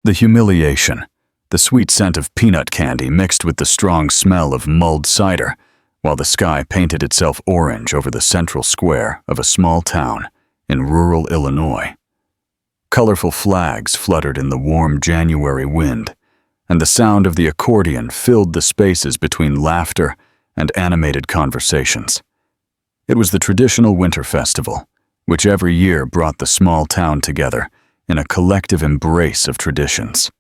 The humiliation, the sweet scent of peanut candy mixed with the strong smell of mulled cider, while the sky painted itself orange over the central square of a small town in rural Illinois. Colorful flags fluttered in the warm January wind, and the sound of the accordion filled the spaces between laughter and animated conversations. It was the traditional winter festival, which every year brought the small town together in a collective embrace of traditions.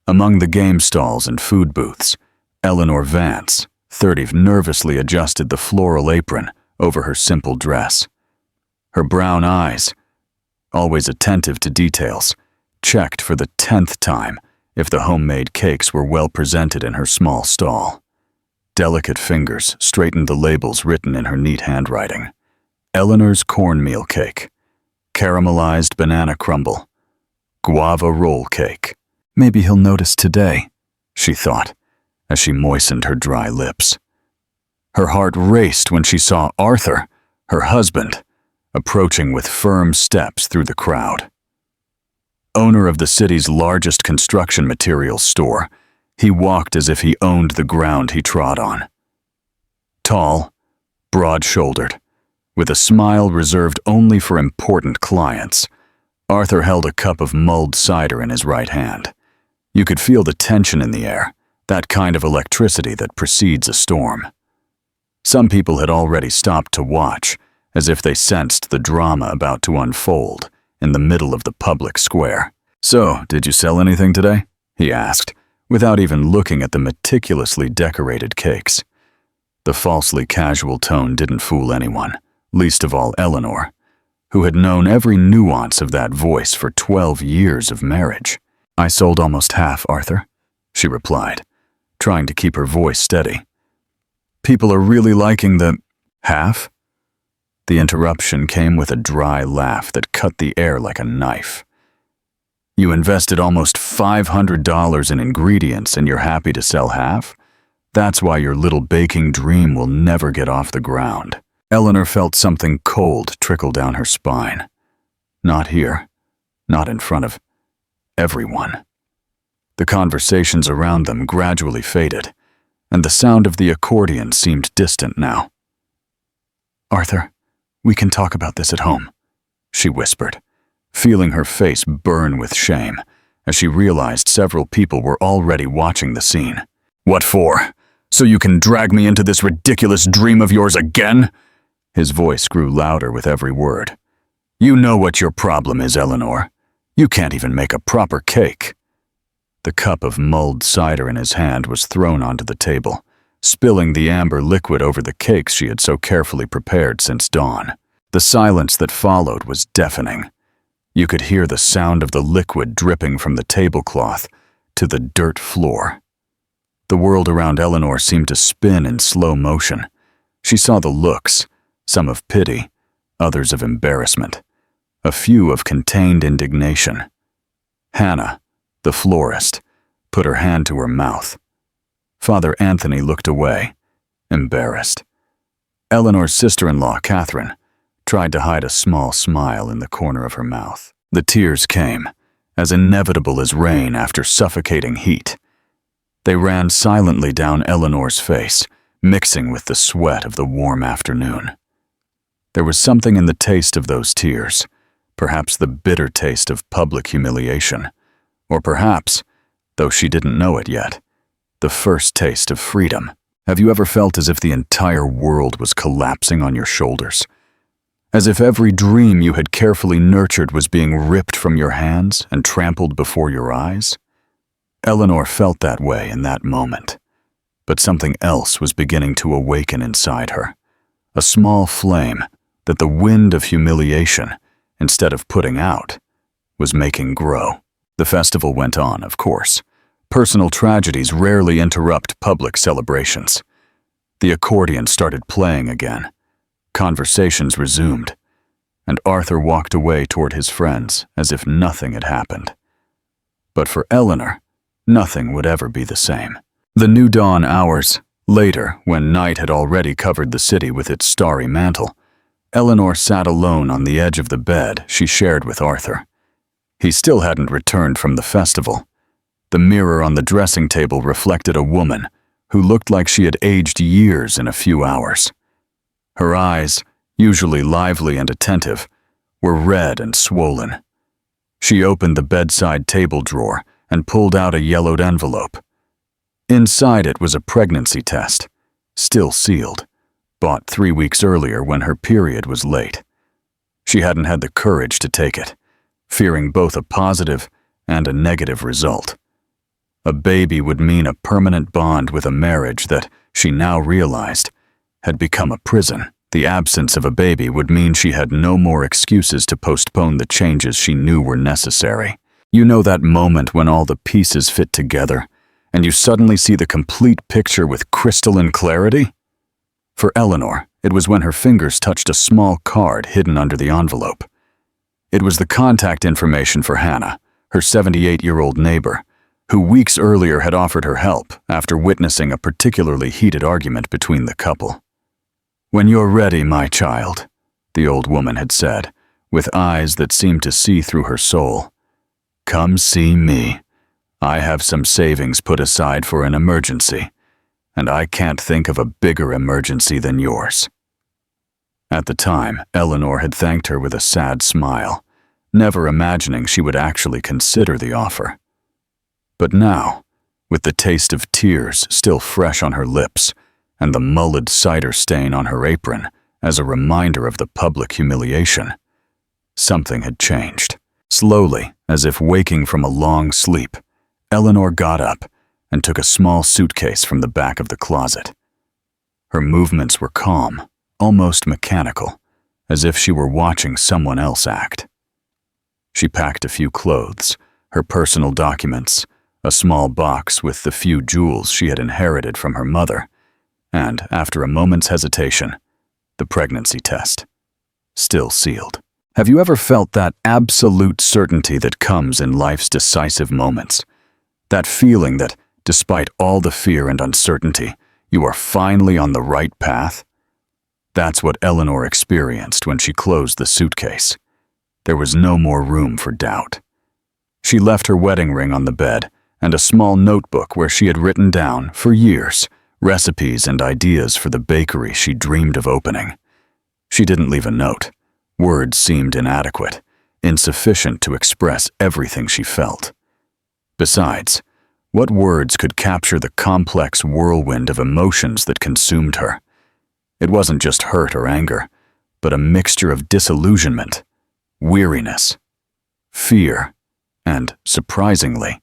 Among the game stalls and food booths, Eleanor Vance, 30, nervously adjusted the floral apron over her simple dress. Her brown eyes, always attentive to details, checked for the 10th time if the homemade cakes were well presented in her small stall. Delicate fingers straightened the labels written in her neat handwriting. Eleanor's cornmeal cake, caramelized banana crumble, guava roll cake. Maybe he'll notice today, she thought, as she moistened her dry lips. Her heart raced when she saw Arthur, her husband, approaching with firm steps through the crowd. Owner of the city's largest construction materials store, he walked as if he owned the ground he trod on. Tall, broad-shouldered, with a smile reserved only for important clients, Arthur held a cup of mulled cider in his right hand. You could feel the tension in the air, that kind of electricity that precedes a storm. Some people had already stopped to watch, as if they sensed the drama about to unfold in the middle of the public square. "So, did you sell anything today?" he asked, without even looking at the meticulously decorated cakes. The falsely casual tone didn't fool anyone, least of all Eleanor, who had known every nuance of that voice for 12 years of marriage. "I sold almost half, Arthur," she replied, trying to keep her voice steady. "People are really liking the half?" The interruption came with a dry laugh that cut the air like a knife. "You invested almost $500 in ingredients and you're happy to sell half? That's why your little baking dream will never get off the ground." Eleanor felt something cold trickle down her spine. Not here, not in front of everyone. The conversations around them gradually faded, and the sound of the accordion seemed distant now. "Arthur, we can talk about this at home," she whispered, feeling her face burn with shame as she realized several people were already watching the scene. "What for? So you can drag me into this ridiculous dream of yours again?" His voice grew louder with every word. "You know what your problem is, Eleanor. You can't even make a proper cake." The cup of mulled cider in his hand was thrown onto the table, spilling the amber liquid over the cakes she had so carefully prepared since dawn. The silence that followed was deafening. You could hear the sound of the liquid dripping from the tablecloth to the dirt floor. The world around Eleanor seemed to spin in slow motion. She saw the looks, some of pity, others of embarrassment, a few of contained indignation. Hannah, the florist, put her hand to her mouth. Father Anthony looked away, embarrassed. Eleanor's sister-in-law, Catherine, tried to hide a small smile in the corner of her mouth. The tears came, as inevitable as rain after suffocating heat. They ran silently down Eleanor's face, mixing with the sweat of the warm afternoon. There was something in the taste of those tears, perhaps the bitter taste of public humiliation, or perhaps, though she didn't know it yet, the first taste of freedom. Have you ever felt as if the entire world was collapsing on your shoulders? As if every dream you had carefully nurtured was being ripped from your hands and trampled before your eyes? Eleanor felt that way in that moment, but something else was beginning to awaken inside her, a small flame that the wind of humiliation, instead of putting out, was making grow. The festival went on, of course. Personal tragedies rarely interrupt public celebrations. The accordion started playing again. Conversations resumed, and Arthur walked away toward his friends as if nothing had happened. But for Eleanor, nothing would ever be the same. The new dawn hours, later, when night had already covered the city with its starry mantle, Eleanor sat alone on the edge of the bed she shared with Arthur. He still hadn't returned from the festival. The mirror on the dressing table reflected a woman who looked like she had aged years in a few hours. Her eyes, usually lively and attentive, were red and swollen. She opened the bedside table drawer and pulled out a yellowed envelope. Inside it was a pregnancy test, still sealed, bought 3 weeks earlier when her period was late. She hadn't had the courage to take it, fearing both a positive and a negative result. A baby would mean a permanent bond with a marriage that, she now realized, had become a prison. The absence of a baby would mean she had no more excuses to postpone the changes she knew were necessary. You know that moment when all the pieces fit together, and you suddenly see the complete picture with crystalline clarity? For Eleanor, it was when her fingers touched a small card hidden under the envelope. It was the contact information for Hannah, her 78-year-old neighbor, who weeks earlier had offered her help after witnessing a particularly heated argument between the couple. "When you're ready, my child," the old woman had said, with eyes that seemed to see through her soul. "Come see me. I have some savings put aside for an emergency, and I can't think of a bigger emergency than yours." At the time, Eleanor had thanked her with a sad smile, never imagining she would actually consider the offer. But now, with the taste of tears still fresh on her lips and the mulled cider stain on her apron as a reminder of the public humiliation, something had changed. Slowly, as if waking from a long sleep, Eleanor got up and took a small suitcase from the back of the closet. Her movements were calm, almost mechanical, as if she were watching someone else act. She packed a few clothes, her personal documents, a small box with the few jewels she had inherited from her mother, and, after a moment's hesitation, the pregnancy test, still sealed. Have you ever felt that absolute certainty that comes in life's decisive moments? That feeling that, despite all the fear and uncertainty, you are finally on the right path? That's what Eleanor experienced when she closed the suitcase. There was no more room for doubt. She left her wedding ring on the bed and a small notebook where she had written down, for years, recipes and ideas for the bakery she dreamed of opening. She didn't leave a note. Words seemed inadequate, insufficient to express everything she felt. Besides, what words could capture the complex whirlwind of emotions that consumed her? It wasn't just hurt or anger, but a mixture of disillusionment, weariness, fear, and, surprisingly,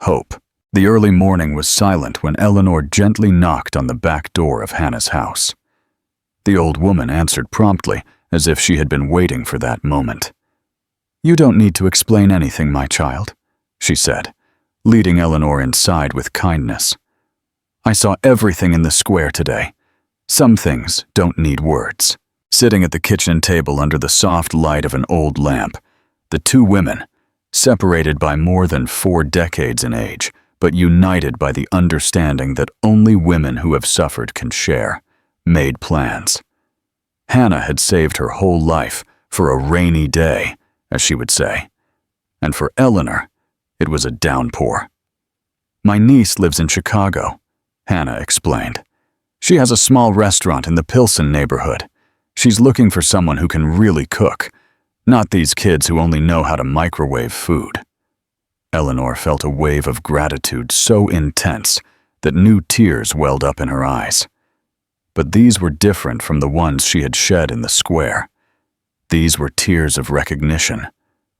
hope. The early morning was silent when Eleanor gently knocked on the back door of Hannah's house. The old woman answered promptly, as if she had been waiting for that moment. "You don't need to explain anything, my child," she said, leading Eleanor inside with kindness. "I saw everything in the square today. Some things don't need words." Sitting at the kitchen table under the soft light of an old lamp, the two women, separated by more than 4 decades in age, but united by the understanding that only women who have suffered can share, made plans. Hannah had saved her whole life for a rainy day, as she would say, and for Eleanor, it was a downpour. "My niece lives in Chicago," Hannah explained. "She has a small restaurant in the Pilsen neighborhood. She's looking for someone who can really cook, not these kids who only know how to microwave food." Eleanor felt a wave of gratitude so intense that new tears welled up in her eyes. But these were different from the ones she had shed in the square. These were tears of recognition,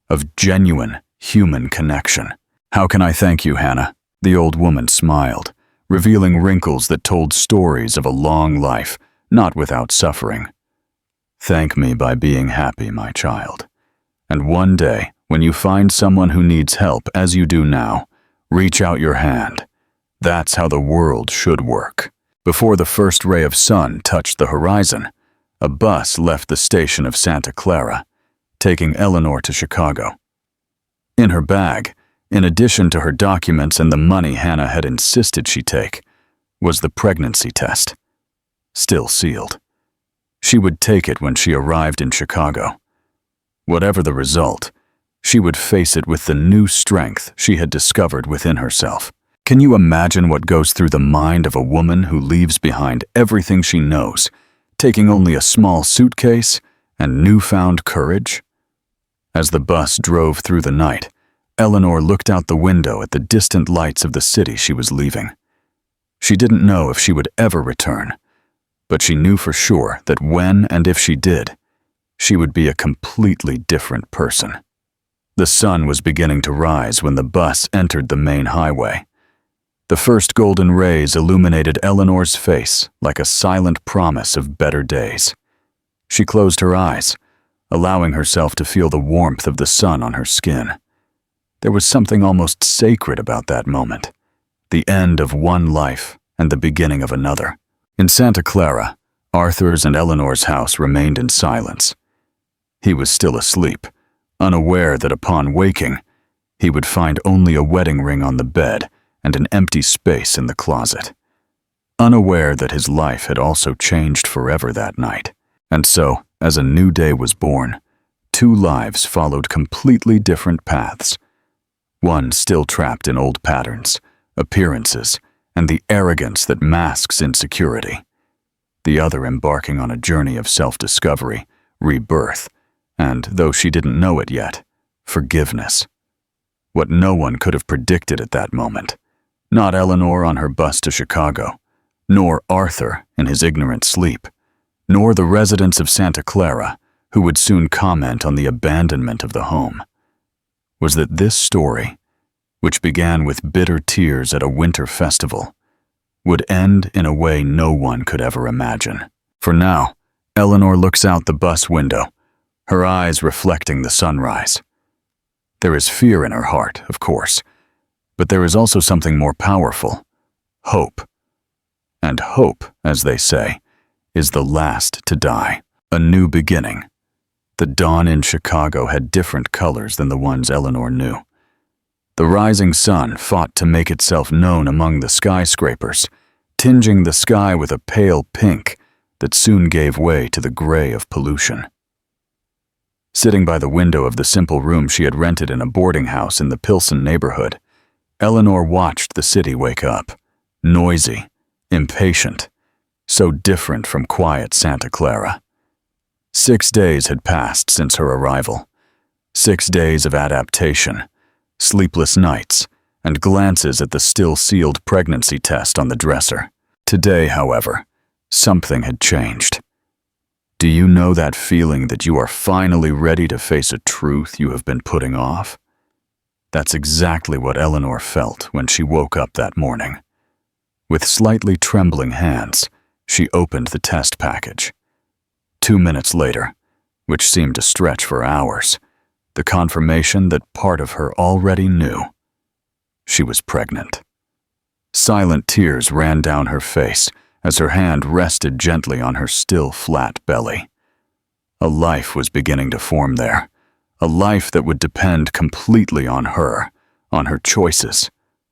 of genuine human connection. "How can I thank you, Hannah?" The old woman smiled, revealing wrinkles that told stories of a long life, not without suffering. "Thank me by being happy, my child. And one day, when you find someone who needs help as you do now, reach out your hand. That's how the world should work." Before the first ray of sun touched the horizon, a bus left the station of Santa Clara, taking Eleanor to Chicago. In her bag, in addition to her documents and the money Hannah had insisted she take, was the pregnancy test, still sealed. She would take it when she arrived in Chicago. Whatever the result, She would face it with the new strength she had discovered within herself. Can you imagine what goes through the mind of a woman who leaves behind everything she knows, taking only a small suitcase and newfound courage? As the bus drove through the night, Eleanor looked out the window at the distant lights of the city she was leaving. She didn't know if she would ever return, but she knew for sure that when and if she did, she would be a completely different person. The sun was beginning to rise when the bus entered the main highway. The first golden rays illuminated Eleanor's face like a silent promise of better days. She closed her eyes, allowing herself to feel the warmth of the sun on her skin. There was something almost sacred about that moment, the end of one life and the beginning of another. In Santa Clara, Arthur's and Eleanor's house remained in silence. He was still asleep, unaware that upon waking, he would find only a wedding ring on the bed and an empty space in the closet. Unaware that his life had also changed forever that night. And so, as a new day was born, two lives followed completely different paths. One still trapped in old patterns, appearances, and the arrogance that masks insecurity. The other embarking on a journey of self-discovery, rebirth, and, though she didn't know it yet, forgiveness. What no one could have predicted at that moment. Not Eleanor on her bus to Chicago, nor Arthur in his ignorant sleep, nor the residents of Santa Clara who would soon comment on the abandonment of the home, was that this story, which began with bitter tears at a winter festival, would end in a way no one could ever imagine. For now, Eleanor looks out the bus window, her eyes reflecting the sunrise. There is fear in her heart, of course, but there is also something more powerful, hope. And hope, as they say, is the last to die, a new beginning. The dawn in Chicago had different colors than the ones Eleanor knew. The rising sun fought to make itself known among the skyscrapers, tinging the sky with a pale pink that soon gave way to the gray of pollution. Sitting by the window of the simple room she had rented in a boarding house in the Pilsen neighborhood, Eleanor watched the city wake up, noisy, impatient, so different from quiet Santa Clara. 6 days had passed since her arrival. 6 days of adaptation, sleepless nights, and glances at the still-sealed pregnancy test on the dresser. Today, however, something had changed. Do you know that feeling that you are finally ready to face a truth you have been putting off? That's exactly what Eleanor felt when she woke up that morning. With slightly trembling hands, she opened the test package. 2 minutes later, which seemed to stretch for hours, the confirmation that part of her already knew. She was pregnant. Silent tears ran down her face as her hand rested gently on her still flat belly. A life was beginning to form there, a life that would depend completely on her choices,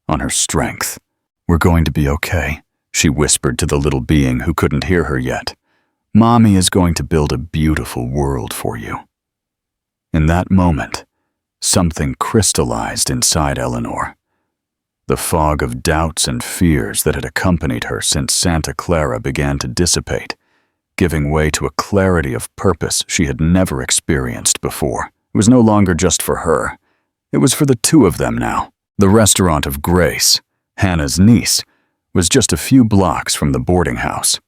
on her strength. "We're going to be okay," she whispered to the little being who couldn't hear her yet. "Mommy is going to build a beautiful world for you." In that moment, something crystallized inside Eleanor. The fog of doubts and fears that had accompanied her since Santa Clara began to dissipate, giving way to a clarity of purpose she had never experienced before. It was no longer just for her. It was for the two of them now. The restaurant of Grace, Hannah's niece, was just a few blocks from the boarding house.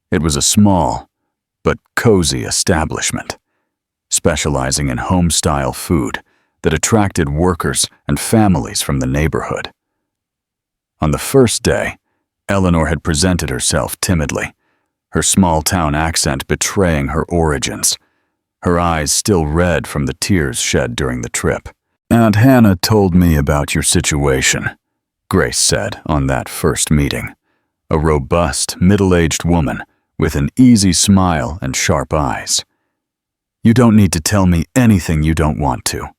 It was a small, but cozy establishment, specializing in home-style food that attracted workers and families from the neighborhood. On the first day, Eleanor had presented herself timidly, her small-town accent betraying her origins, her eyes still red from the tears shed during the trip. "Aunt Hannah told me about your situation," Grace said on that first meeting, a robust, middle-aged woman with an easy smile and sharp eyes. "You don't need to tell me anything you don't want to.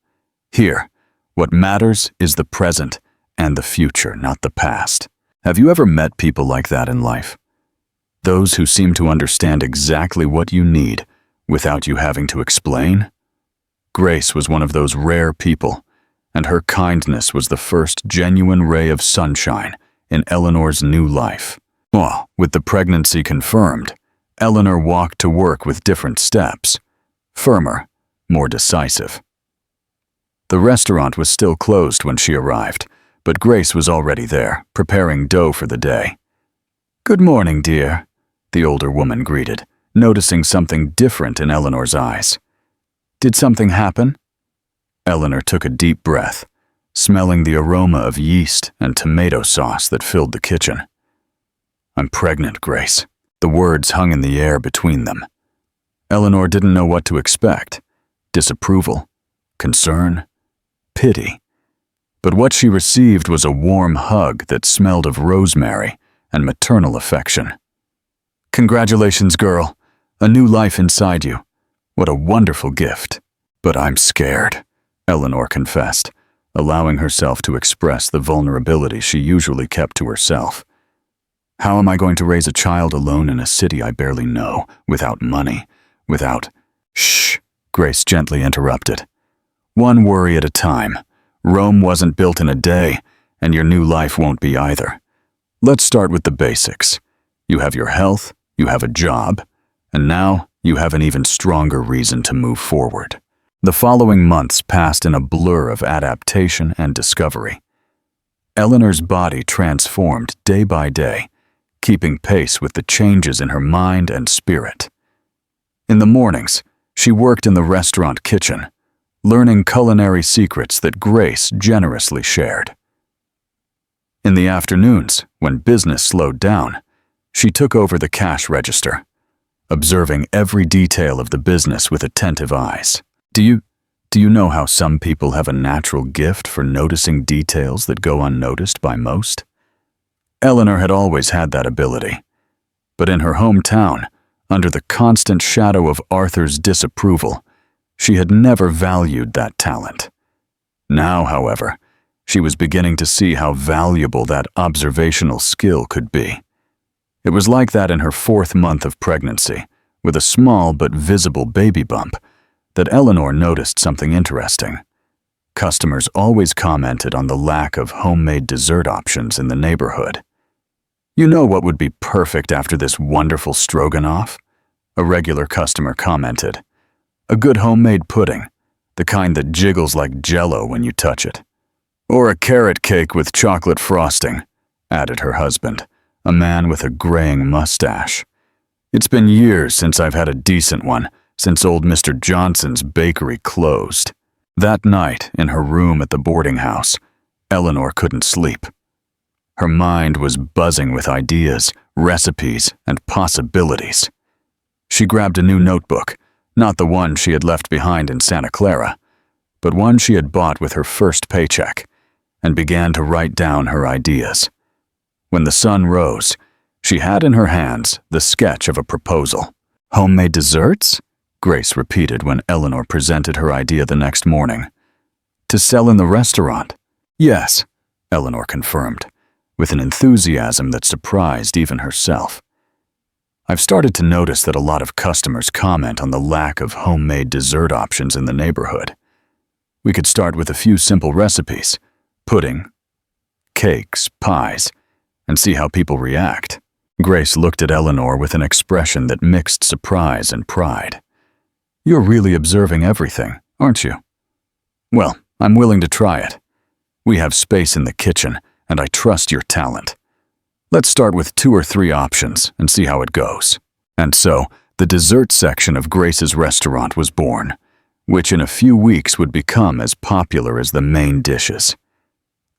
Here, what matters is the present and the future, not the past." Have you ever met people like that in life? Those who seem to understand exactly what you need without you having to explain? Grace was one of those rare people, and her kindness was the first genuine ray of sunshine in Eleanor's new life. Well, with the pregnancy confirmed, Eleanor walked to work with different steps, firmer, more decisive. The restaurant was still closed when she arrived, but Grace was already there, preparing dough for the day. "Good morning, dear," the older woman greeted, noticing something different in Eleanor's eyes. "Did something happen?" Eleanor took a deep breath, smelling the aroma of yeast and tomato sauce that filled the kitchen. "I'm pregnant, Grace." The words hung in the air between them. Eleanor didn't know what to expect. Disapproval, concern, pity. But what she received was a warm hug that smelled of rosemary and maternal affection. "Congratulations, girl. A new life inside you. What a wonderful gift." "But I'm scared," Eleanor confessed, allowing herself to express the vulnerability she usually kept to herself. "How am I going to raise a child alone in a city I barely know, without money, without—" "Shh," Grace gently interrupted. "One worry at a time. Rome wasn't built in a day, and your new life won't be either. Let's start with the basics. You have your health, you have a job, and now you have an even stronger reason to move forward." The following months passed in a blur of adaptation and discovery. Eleanor's body transformed day by day, keeping pace with the changes in her mind and spirit. In the mornings, she worked in the restaurant kitchen, learning culinary secrets that Grace generously shared. In the afternoons, when business slowed down, she took over the cash register, observing every detail of the business with attentive eyes. Do you know how some people have a natural gift for noticing details that go unnoticed by most? Eleanor had always had that ability, but in her hometown, under the constant shadow of Arthur's disapproval, she had never valued that talent. Now, however, she was beginning to see how valuable that observational skill could be. It was like that in her 4th month of pregnancy, with a small but visible baby bump, that Eleanor noticed something interesting. Customers always commented on the lack of homemade dessert options in the neighborhood. "You know what would be perfect after this wonderful stroganoff?" A regular customer commented. "A good homemade pudding, the kind that jiggles like Jell-O when you touch it. Or a carrot cake with chocolate frosting," added her husband, a man with a graying mustache. "It's been years since I've had a decent one, since old Mr. Johnson's bakery closed." That night, in her room at the boarding house, Eleanor couldn't sleep. Her mind was buzzing with ideas, recipes, and possibilities. She grabbed a new notebook, not the one she had left behind in Santa Clara, but one she had bought with her first paycheck, and began to write down her ideas. When the sun rose, she had in her hands the sketch of a proposal. "Homemade desserts?" Grace repeated when Eleanor presented her idea the next morning. "To sell in the restaurant?" "Yes," Eleanor confirmed, with an enthusiasm that surprised even herself. "I've started to notice that a lot of customers comment on the lack of homemade dessert options in the neighborhood. We could start with a few simple recipes, pudding, cakes, pies, and see how people react." Grace looked at Eleanor with an expression that mixed surprise and pride. "You're really observing everything, aren't you?" "Well, I'm willing to try it. We have space in the kitchen, and I trust your talent. Let's start with 2 or 3 options and see how it goes." And so, the dessert section of Grace's restaurant was born, which in a few weeks would become as popular as the main dishes.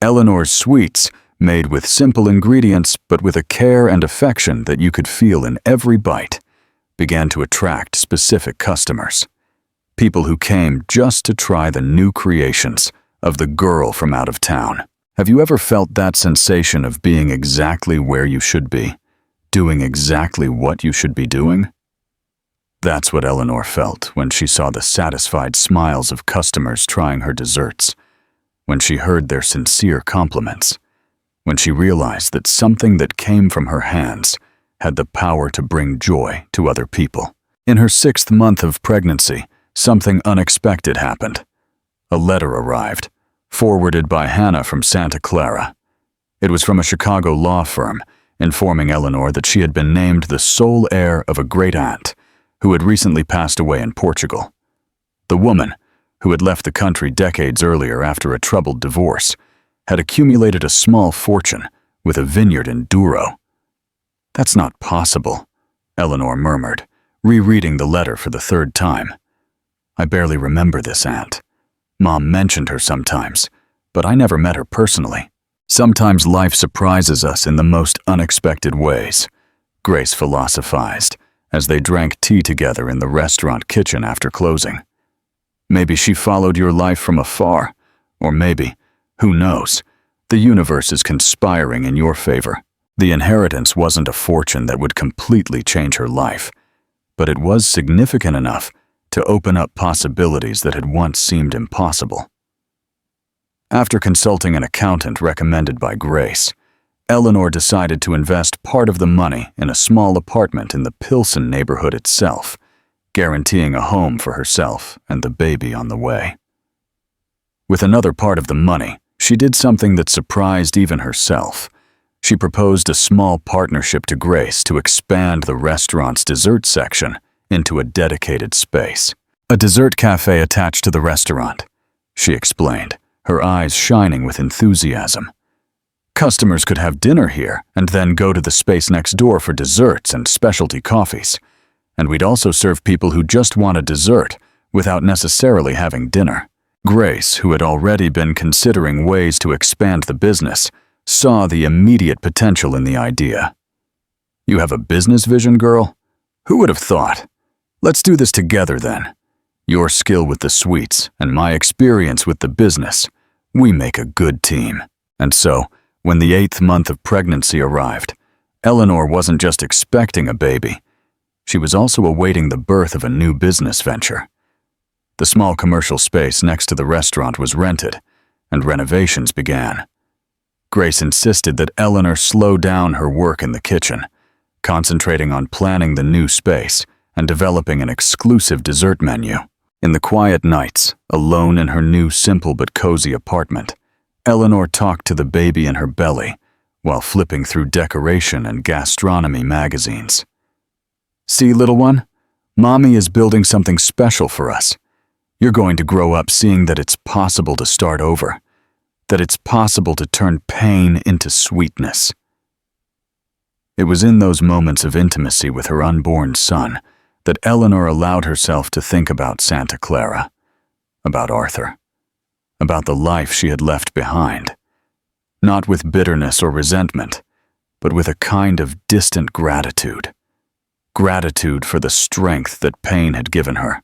Eleanor's sweets, made with simple ingredients but with a care and affection that you could feel in every bite, began to attract specific customers. People who came just to try the new creations of the girl from out of town. Have you ever felt that sensation of being exactly where you should be, doing exactly what you should be doing? That's what Eleanor felt when she saw the satisfied smiles of customers trying her desserts, when she heard their sincere compliments, when she realized that something that came from her hands had the power to bring joy to other people. In her 6th month of pregnancy, something unexpected happened. A letter arrived, forwarded by Hannah from Santa Clara. It was from a Chicago law firm, informing Eleanor that she had been named the sole heir of a great-aunt who had recently passed away in Portugal. The woman, who had left the country decades earlier after a troubled divorce, had accumulated a small fortune with a vineyard in Douro. "That's not possible," Eleanor murmured, rereading the letter for the third time. "I barely remember this aunt. Mom mentioned her sometimes, but I never met her personally." "Sometimes life surprises us in the most unexpected ways," Grace philosophized as they drank tea together in the restaurant kitchen after closing. "Maybe she followed your life from afar, or maybe, who knows, the universe is conspiring in your favor." The inheritance wasn't a fortune that would completely change her life, but it was significant enough to open up possibilities that had once seemed impossible. After consulting an accountant recommended by Grace, Eleanor decided to invest part of the money in a small apartment in the Pilsen neighborhood itself, guaranteeing a home for herself and the baby on the way. With another part of the money, she did something that surprised even herself. She proposed a small partnership to Grace to expand the restaurant's dessert section into a dedicated space. "A dessert cafe attached to the restaurant," she explained, her eyes shining with enthusiasm. "Customers could have dinner here and then go to the space next door for desserts and specialty coffees. And we'd also serve people who just want a dessert without necessarily having dinner." Grace, who had already been considering ways to expand the business, saw the immediate potential in the idea. "You have a business vision, girl? Who would have thought? Let's do this together then. Your skill with the sweets and my experience with the business, we make a good team." And so, when the 8th month of pregnancy arrived, Eleanor wasn't just expecting a baby. She was also awaiting the birth of a new business venture. The small commercial space next to the restaurant was rented, and renovations began. Grace insisted that Eleanor slow down her work in the kitchen, concentrating on planning the new space and developing an exclusive dessert menu. In the quiet nights, alone in her new simple but cozy apartment, Eleanor talked to the baby in her belly while flipping through decoration and gastronomy magazines. "See, little one, Mommy is building something special for us. You're going to grow up seeing that it's possible to start over, that it's possible to turn pain into sweetness." It was in those moments of intimacy with her unborn son that Eleanor allowed herself to think about Santa Clara, about Arthur, about the life she had left behind, not with bitterness or resentment, but with a kind of distant gratitude. Gratitude for the strength that pain had given her,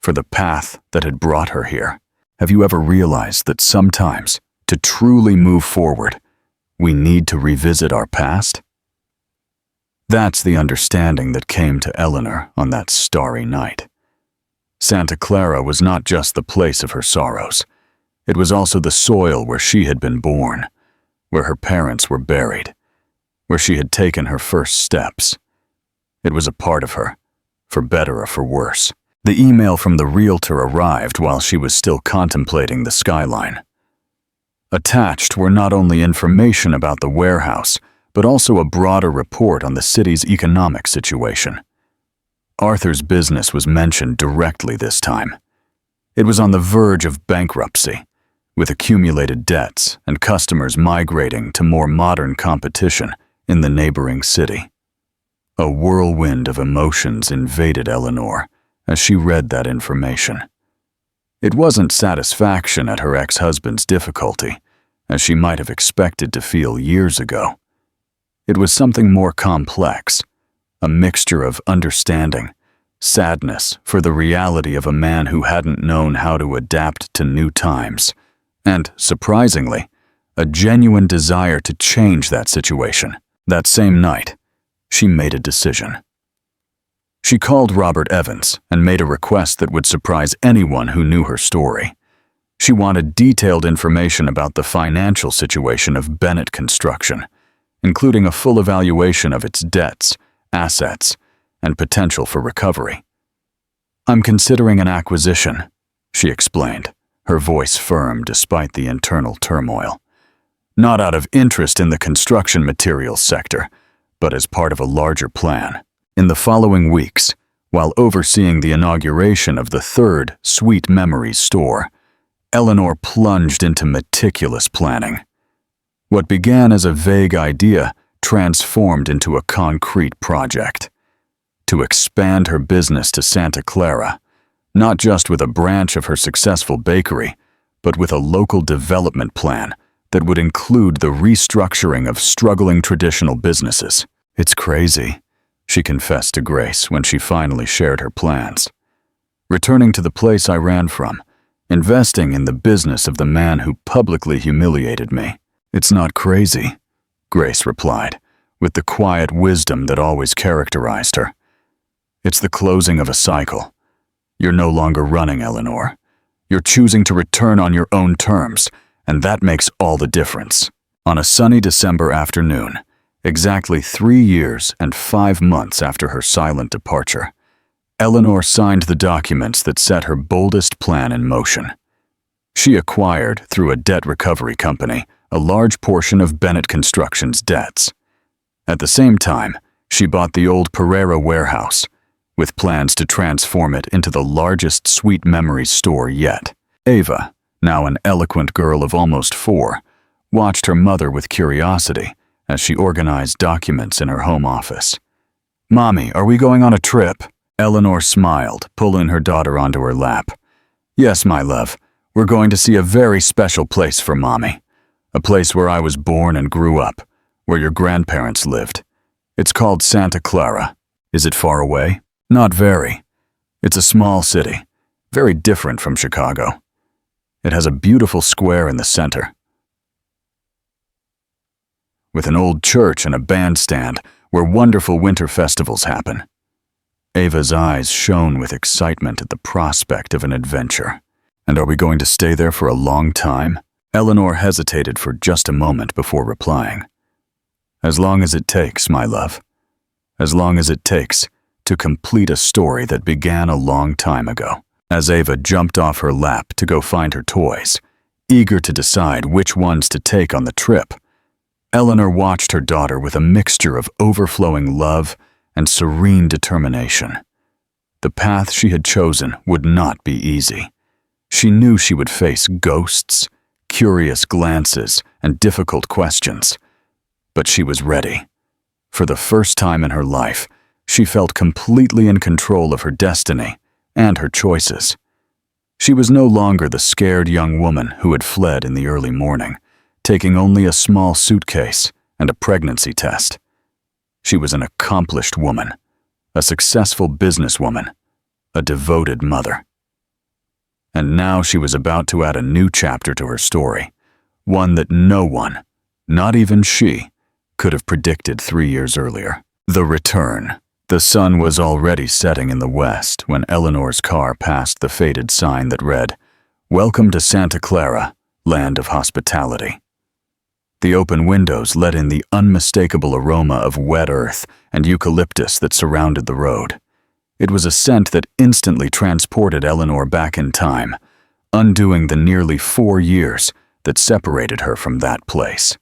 for the path that had brought her here. Have you ever realized that sometimes, to truly move forward, we need to revisit our past? That's the understanding that came to Eleanor on that starry night. Santa Clara was not just the place of her sorrows. It was also the soil where she had been born, where her parents were buried, where she had taken her first steps. It was a part of her, for better or for worse. The email from the realtor arrived while she was still contemplating the skyline. Attached were not only information about the warehouse, but also a broader report on the city's economic situation. Arthur's business was mentioned directly this time. It was on the verge of bankruptcy, with accumulated debts and customers migrating to more modern competition in the neighboring city. A whirlwind of emotions invaded Eleanor as she read that information. It wasn't satisfaction at her ex-husband's difficulty, as she might have expected to feel years ago. It was something more complex, a mixture of understanding, sadness for the reality of a man who hadn't known how to adapt to new times, and, surprisingly, a genuine desire to change that situation. That same night, she made a decision. She called Robert Evans and made a request that would surprise anyone who knew her story. She wanted detailed information about the financial situation of Bennett Construction, including a full evaluation of its debts, assets, and potential for recovery. "I'm considering an acquisition," she explained, her voice firm despite the internal turmoil. "Not out of interest in the construction materials sector, but as part of a larger plan." In the following weeks, while overseeing the inauguration of the third Sweet Memories store, Eleanor plunged into meticulous planning. What began as a vague idea transformed into a concrete project. To expand her business to Santa Clara, not just with a branch of her successful bakery, but with a local development plan that would include the restructuring of struggling traditional businesses. "It's crazy," she confessed to Grace when she finally shared her plans. "Returning to the place I ran from, investing in the business of the man who publicly humiliated me. It's not crazy," Grace replied, with the quiet wisdom that always characterized her. "It's the closing of a cycle. You're no longer running, Eleanor. You're choosing to return on your own terms, and that makes all the difference." On a sunny December afternoon, exactly 3 years and 5 months after her silent departure, Eleanor signed the documents that set her boldest plan in motion. She acquired, through a debt recovery company, a large portion of Bennett Construction's debts. At the same time, she bought the old Pereira warehouse, with plans to transform it into the largest Sweet Memories store yet. Ava, now an eloquent girl of almost 4, watched her mother with curiosity as she organized documents in her home office. "Mommy, are we going on a trip?" Eleanor smiled, pulling her daughter onto her lap. "Yes, my love. We're going to see a very special place for Mommy. A place where I was born and grew up, where your grandparents lived. It's called Santa Clara. Is it far away?" "Not very. It's a small city, very different from Chicago. It has a beautiful square in the center, with an old church and a bandstand where wonderful winter festivals happen." Ava's eyes shone with excitement at the prospect of an adventure. "And are we going to stay there for a long time?" Eleanor hesitated for just a moment before replying. "As long as it takes, my love. As long as it takes to complete a story that began a long time ago." As Ava jumped off her lap to go find her toys, eager to decide which ones to take on the trip, Eleanor watched her daughter with a mixture of overflowing love and serene determination. The path she had chosen would not be easy. She knew she would face ghosts, curious glances, and difficult questions. But she was ready. For the first time in her life, she felt completely in control of her destiny and her choices. She was no longer the scared young woman who had fled in the early morning, taking only a small suitcase and a pregnancy test. She was an accomplished woman, a successful businesswoman, a devoted mother. And now she was about to add a new chapter to her story, one that no one, not even she, could have predicted 3 years earlier. The return. The sun was already setting in the west when Eleanor's car passed the faded sign that read, "Welcome to Santa Clara, land of hospitality." The open windows let in the unmistakable aroma of wet earth and eucalyptus that surrounded the road. It was a scent that instantly transported Eleanor back in time, undoing the nearly 4 years that separated her from that place.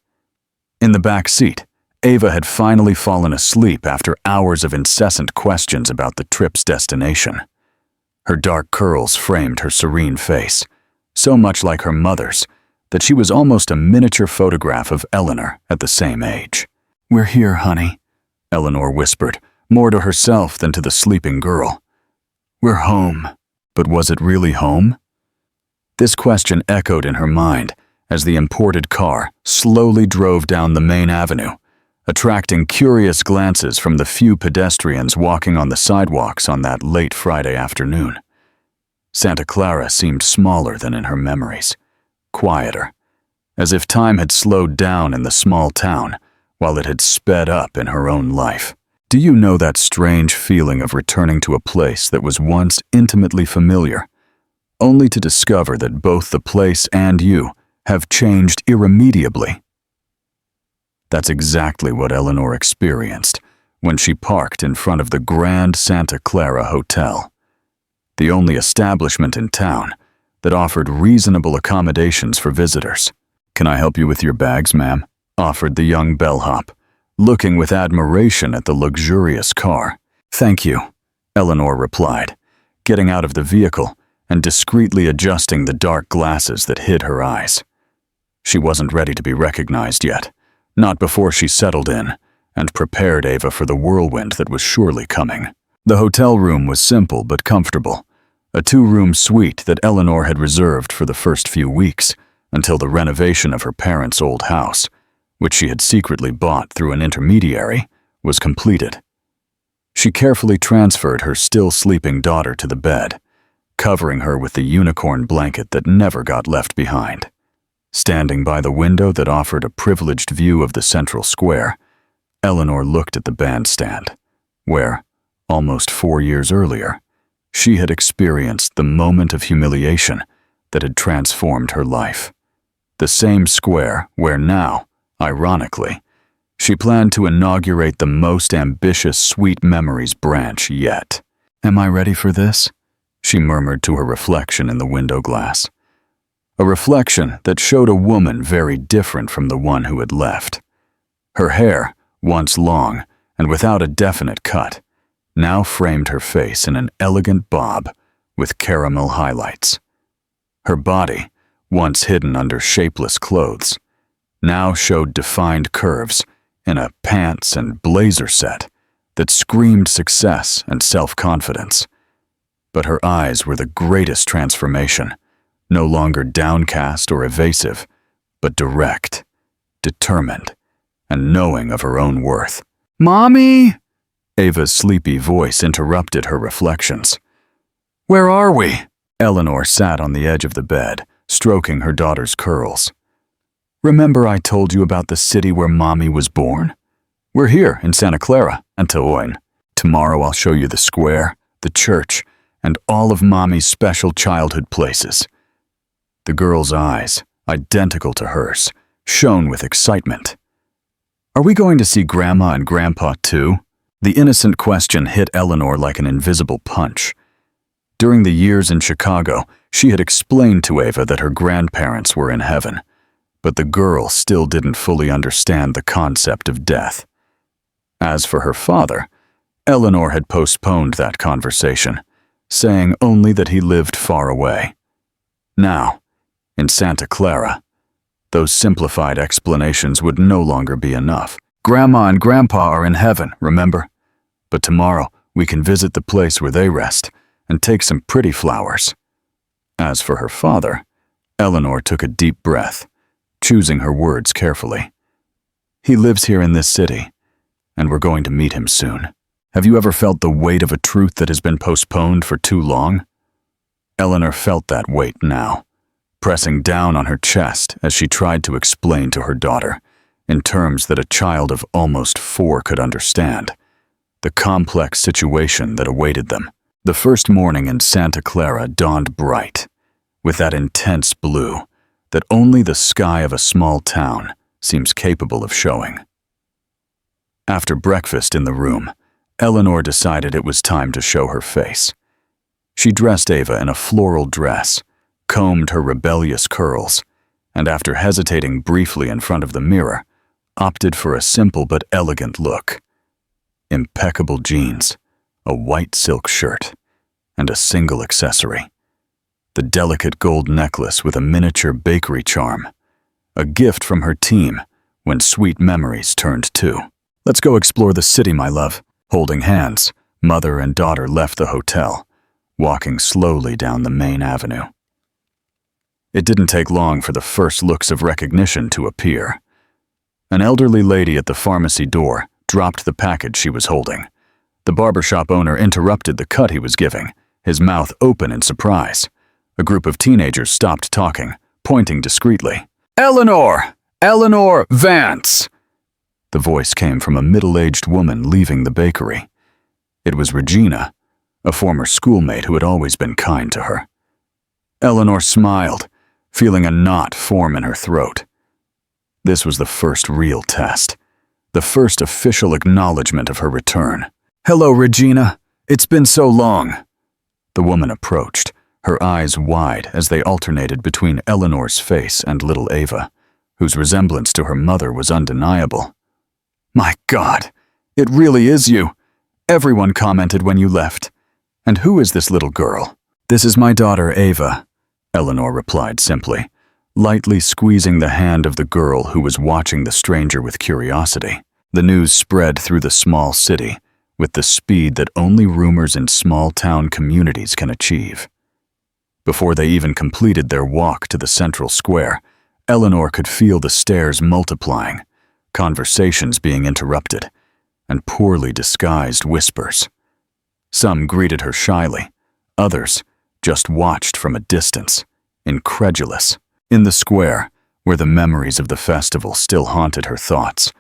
In the back seat, Ava had finally fallen asleep after hours of incessant questions about the trip's destination. Her dark curls framed her serene face, so much like her mother's that she was almost a miniature photograph of Eleanor at the same age. "We're here, honey," Eleanor whispered, more to herself than to the sleeping girl. "We're home." But was it really home? This question echoed in her mind as the imported car slowly drove down the main avenue, attracting curious glances from the few pedestrians walking on the sidewalks on that late Friday afternoon. Santa Clara seemed smaller than in her memories, quieter, as if time had slowed down in the small town while it had sped up in her own life. Do you know that strange feeling of returning to a place that was once intimately familiar, only to discover that both the place and you have changed irremediably? That's exactly what Eleanor experienced when she parked in front of the Grand Santa Clara Hotel. the only establishment in town that offered reasonable accommodations for visitors. "Can I help you with your bags, ma'am?" offered the young bellhop, looking with admiration at the luxurious car. "Thank you," Eleanor replied, getting out of the vehicle and discreetly adjusting the dark glasses that hid her eyes. She wasn't ready to be recognized yet, not before she settled in and prepared Ava for the whirlwind that was surely coming. The hotel room was simple but comfortable, a two-room suite that Eleanor had reserved for the first few weeks until the renovation of her parents' old house, which she had secretly bought through an intermediary, was completed. She carefully transferred her still sleeping daughter to the bed, covering her with the unicorn blanket that never got left behind. Standing by the window that offered a privileged view of the central square, Eleanor looked at the bandstand, where, almost 4 years earlier, she had experienced the moment of humiliation that had transformed her life. The same square where now, ironically, she planned to inaugurate the most ambitious Sweet Memories branch yet. "Am I ready for this?" she murmured to her reflection in the window glass. A reflection that showed a woman very different from the one who had left. Her hair, once long and without a definite cut, now framed her face in an elegant bob with caramel highlights. Her body, once hidden under shapeless clothes, now showed defined curves in a pants and blazer set that screamed success and self-confidence. But her eyes were the greatest transformation, no longer downcast or evasive, but direct, determined, and knowing of her own worth. "Mommy!" Ava's sleepy voice interrupted her reflections. "Where are we?" Eleanor sat on the edge of the bed, stroking her daughter's curls. "Remember I told you about the city where Mommy was born? We're here in Santa Clara, Antioin. Tomorrow I'll show you the square, the church, and all of Mommy's special childhood places." The girl's eyes, identical to hers, shone with excitement. "Are we going to see Grandma and Grandpa too?" The innocent question hit Eleanor like an invisible punch. During the years in Chicago, she had explained to Ava that her grandparents were in heaven, but the girl still didn't fully understand the concept of death. As for her father, Eleanor had postponed that conversation, saying only that he lived far away. Now, in Santa Clara, those simplified explanations would no longer be enough. "Grandma and Grandpa are in heaven, remember? But tomorrow we can visit the place where they rest and take some pretty flowers." As for her father, Eleanor took a deep breath, choosing her words carefully. "He lives here in this city, and we're going to meet him soon." Have you ever felt the weight of a truth that has been postponed for too long? Eleanor felt that weight now, pressing down on her chest as she tried to explain to her daughter, in terms that a child of almost 4 could understand, the complex situation that awaited them. The first morning in Santa Clara dawned bright, with that intense blue that only the sky of a small town seems capable of showing. After breakfast in the room, Eleanor decided it was time to show her face. She dressed Ava in a floral dress, combed her rebellious curls, and after hesitating briefly in front of the mirror, opted for a simple but elegant look. Impeccable jeans, a white silk shirt, and a single accessory. The delicate gold necklace with a miniature bakery charm, a gift from her team when Sweet Memories turned 2. "Let's go explore the city, my love." Holding hands, mother and daughter left the hotel, walking slowly down the main avenue. It didn't take long for the first looks of recognition to appear. An elderly lady at the pharmacy door dropped the package she was holding. The barbershop owner interrupted the cut he was giving, his mouth open in surprise. A group of teenagers stopped talking, pointing discreetly. "Eleanor! Eleanor Vance!" The voice came from a middle-aged woman leaving the bakery. It was Regina, a former schoolmate who had always been kind to her. Eleanor smiled, feeling a knot form in her throat. This was the first real test, the first official acknowledgement of her return. "Hello, Regina. It's been so long." The woman approached, her eyes wide as they alternated between Eleanor's face and little Ava, whose resemblance to her mother was undeniable. "My God, it really is you. Everyone commented when you left. And who is this little girl?" "This is my daughter, Ava," Eleanor replied simply, lightly squeezing the hand of the girl who was watching the stranger with curiosity. The news spread through the small city with the speed that only rumors in small-town communities can achieve. Before they even completed their walk to the central square, Eleanor could feel the stares multiplying, conversations being interrupted, and poorly disguised whispers. Some greeted her shyly, others just watched from a distance, incredulous. In the square, where the memories of the festival still haunted her thoughts,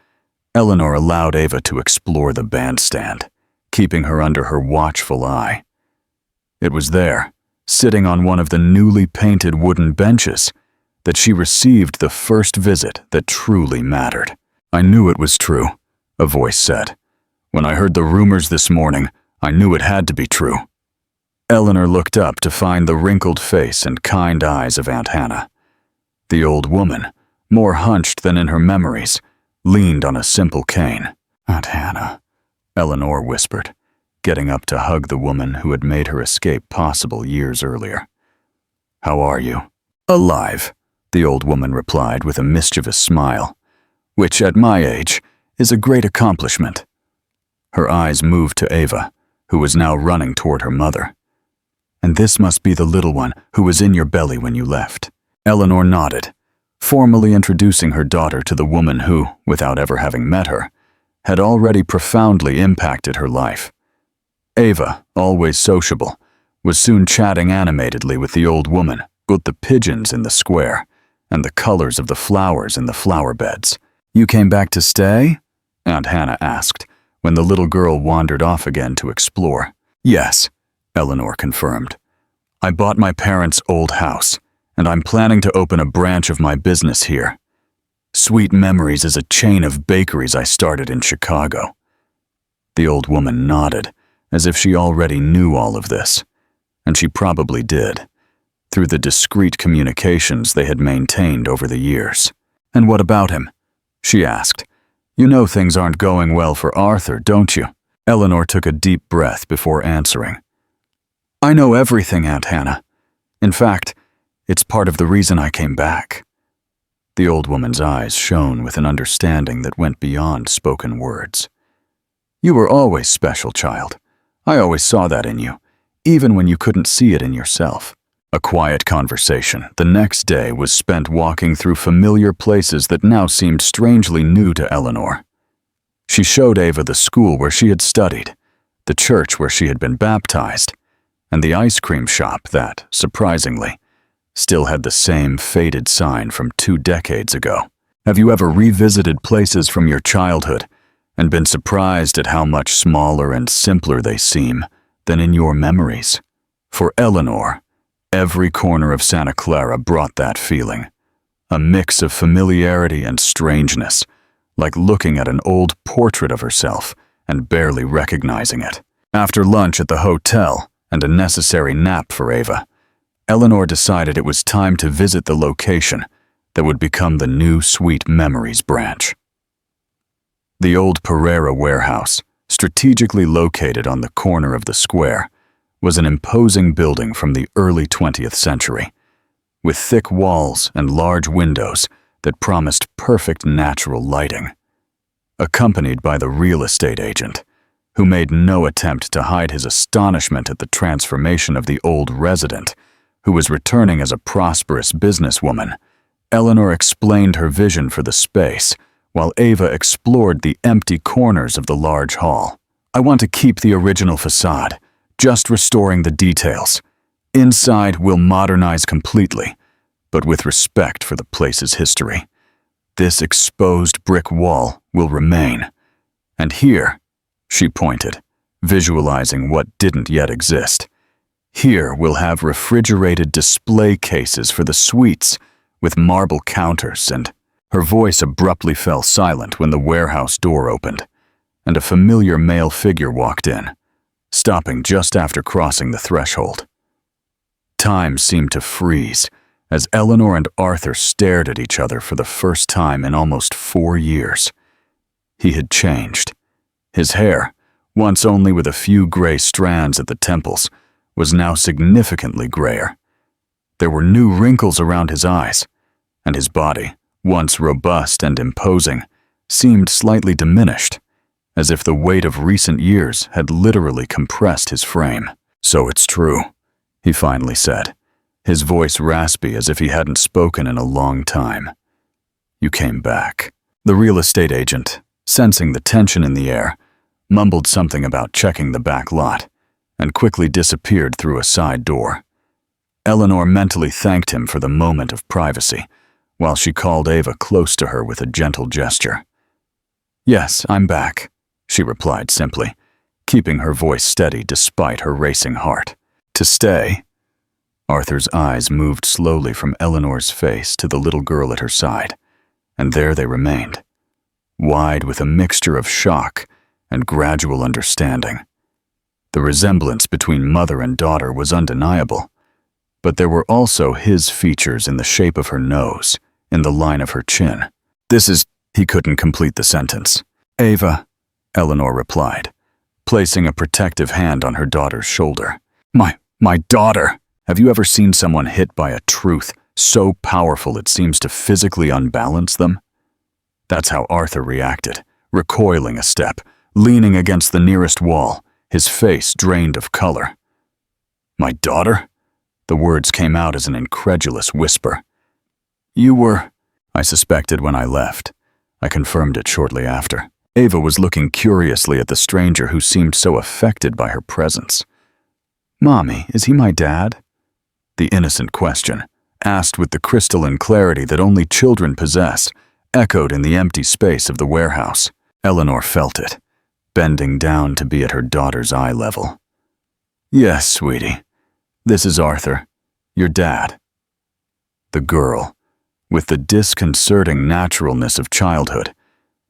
Eleanor allowed Ava to explore the bandstand, keeping her under her watchful eye. It was there, sitting on one of the newly painted wooden benches, that she received the first visit that truly mattered. "I knew it was true," a voice said. "When I heard the rumors this morning, I knew it had to be true." Eleanor looked up to find the wrinkled face and kind eyes of Aunt Hannah. The old woman, more hunched than in her memories, leaned on a simple cane. "Aunt Hannah," Eleanor whispered, getting up to hug the woman who had made her escape possible years earlier. "How are you?" "Alive," the old woman replied with a mischievous smile, "which at my age is a great accomplishment." Her eyes moved to Ava, who was now running toward her mother. "And this must be the little one who was in your belly when you left." Eleanor nodded, formally introducing her daughter to the woman who, without ever having met her, had already profoundly impacted her life. Ava, always sociable, was soon chatting animatedly with the old woman about the pigeons in the square and the colors of the flowers in the flower beds. "You came back to stay?" Aunt Hannah asked, when the little girl wandered off again to explore. "Yes," Eleanor confirmed. "I bought my parents' old house, and I'm planning to open a branch of my business here. Sweet Memories is a chain of bakeries I started in Chicago." The old woman nodded, as if she already knew all of this, and she probably did, through the discreet communications they had maintained over the years. "And what about him?" she asked. "You know things aren't going well for Arthur, don't you?" Eleanor took a deep breath before answering. "I know everything, Aunt Hannah. In fact, it's part of the reason I came back." The old woman's eyes shone with an understanding that went beyond spoken words. "You were always special, child. I always saw that in you, even when you couldn't see it in yourself." A quiet conversation the next day was spent walking through familiar places that now seemed strangely new to Eleanor. She showed Ava the school where she had studied, the church where she had been baptized, and the ice cream shop that, surprisingly, still had the same faded sign from 2 decades ago. Have you ever revisited places from your childhood and been surprised at how much smaller and simpler they seem than in your memories? For Eleanor, every corner of Santa Clara brought that feeling, a mix of familiarity and strangeness, like looking at an old portrait of herself and barely recognizing it. After lunch at the hotel and a necessary nap for Ava, Eleanor decided it was time to visit the location that would become the new Sweet Memories branch. The old Pereira warehouse, strategically located on the corner of the square, was an imposing building from the early 20th century, with thick walls and large windows that promised perfect natural lighting. Accompanied by the real estate agent, who made no attempt to hide his astonishment at the transformation of the old resident, who was returning as a prosperous businesswoman, Eleanor explained her vision for the space, while Ava explored the empty corners of the large hall. "I want to keep the original facade, just restoring the details. Inside, we'll modernize completely, but with respect for the place's history. This exposed brick wall will remain. And here," she pointed, visualizing what didn't yet exist, "here we'll have refrigerated display cases for the sweets with marble counters and—" Her voice abruptly fell silent when the warehouse door opened, and a familiar male figure walked in, stopping just after crossing the threshold. Time seemed to freeze as Eleanor and Arthur stared at each other for the first time in almost 4 years. He had changed. His hair, once only with a few gray strands at the temples, was now significantly grayer. There were new wrinkles around his eyes, and his body, once robust and imposing, seemed slightly diminished, as if the weight of recent years had literally compressed his frame. "So it's true," he finally said, his voice raspy as if he hadn't spoken in a long time. "You came back." The real estate agent, sensing the tension in the air, mumbled something about checking the back lot, and quickly disappeared through a side door. Eleanor mentally thanked him for the moment of privacy, while she called Ava close to her with a gentle gesture. "Yes, I'm back," she replied simply, keeping her voice steady despite her racing heart. "To stay?" Arthur's eyes moved slowly from Eleanor's face to the little girl at her side, and there they remained, wide with a mixture of shock and gradual understanding. The resemblance between mother and daughter was undeniable, but there were also his features in the shape of her nose, in the line of her chin. "This is—" He couldn't complete the sentence. "Ava," Eleanor replied, placing a protective hand on her daughter's shoulder. My daughter! Have you ever seen someone hit by a truth so powerful it seems to physically unbalance them? That's how Arthur reacted, recoiling a step, leaning against the nearest wall, his face drained of color. "My daughter?" The words came out as an incredulous whisper. "You were—" "I suspected when I left. I confirmed it shortly after." Ava was looking curiously at the stranger who seemed so affected by her presence. "Mommy, is he my dad?" The innocent question, asked with the crystalline clarity that only children possess, echoed in the empty space of the warehouse. Eleanor felt it, bending down to be at her daughter's eye level. "Yes, sweetie. This is Arthur, your dad." The girl, with the disconcerting naturalness of childhood,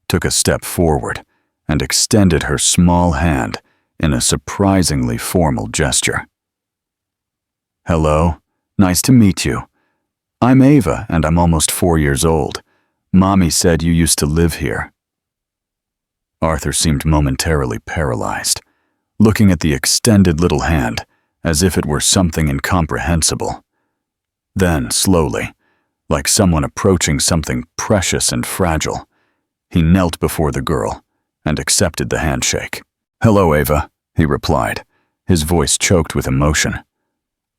took a step forward and extended her small hand in a surprisingly formal gesture. "Hello, nice to meet you. I'm Ava, and I'm almost 4 years old. Mommy said you used to live here." Arthur seemed momentarily paralyzed, looking at the extended little hand as if it were something incomprehensible. Then, slowly, like someone approaching something precious and fragile, he knelt before the girl and accepted the handshake. "Hello, Ava," he replied, his voice choked with emotion.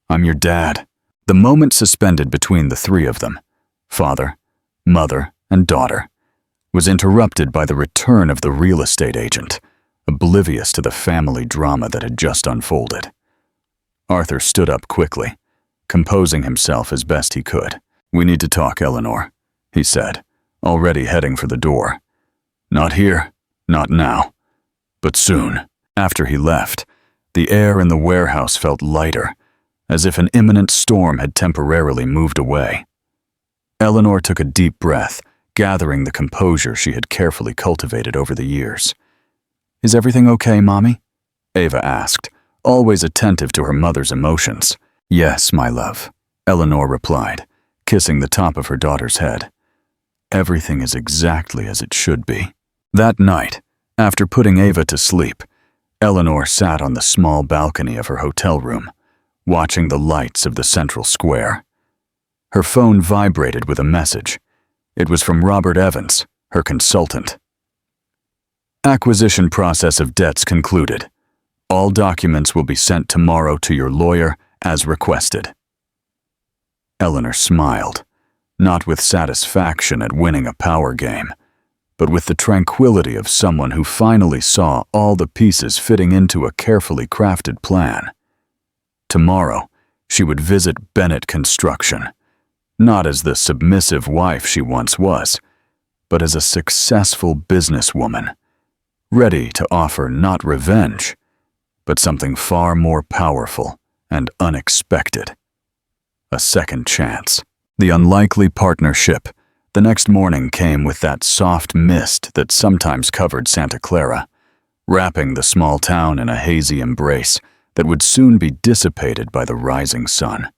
"I'm your dad." The moment suspended between the three of them, father, mother, and daughter, was interrupted by the return of the real estate agent, oblivious to the family drama that had just unfolded. Arthur stood up quickly, composing himself as best he could. "We need to talk, Eleanor," he said, already heading for the door. "Not here, not now, but soon." After he left, the air in the warehouse felt lighter, as if an imminent storm had temporarily moved away. Eleanor took a deep breath, gathering the composure she had carefully cultivated over the years. "Is everything okay, Mommy?" Ava asked, always attentive to her mother's emotions. "Yes, my love," Eleanor replied, kissing the top of her daughter's head. "Everything is exactly as it should be." That night, after putting Ava to sleep, Eleanor sat on the small balcony of her hotel room, watching the lights of the central square. Her phone vibrated with a message. It was from Robert Evans, her consultant. "Acquisition process of debts concluded. All documents will be sent tomorrow to your lawyer as requested." Eleanor smiled, not with satisfaction at winning a power game, but with the tranquility of someone who finally saw all the pieces fitting into a carefully crafted plan. Tomorrow, she would visit Bennett Construction, not as the submissive wife she once was, but as a successful businesswoman, ready to offer not revenge, but something far more powerful and unexpected: a second chance. The unlikely partnership the next morning came with that soft mist that sometimes covered Santa Clara, wrapping the small town in a hazy embrace that would soon be dissipated by the rising sun.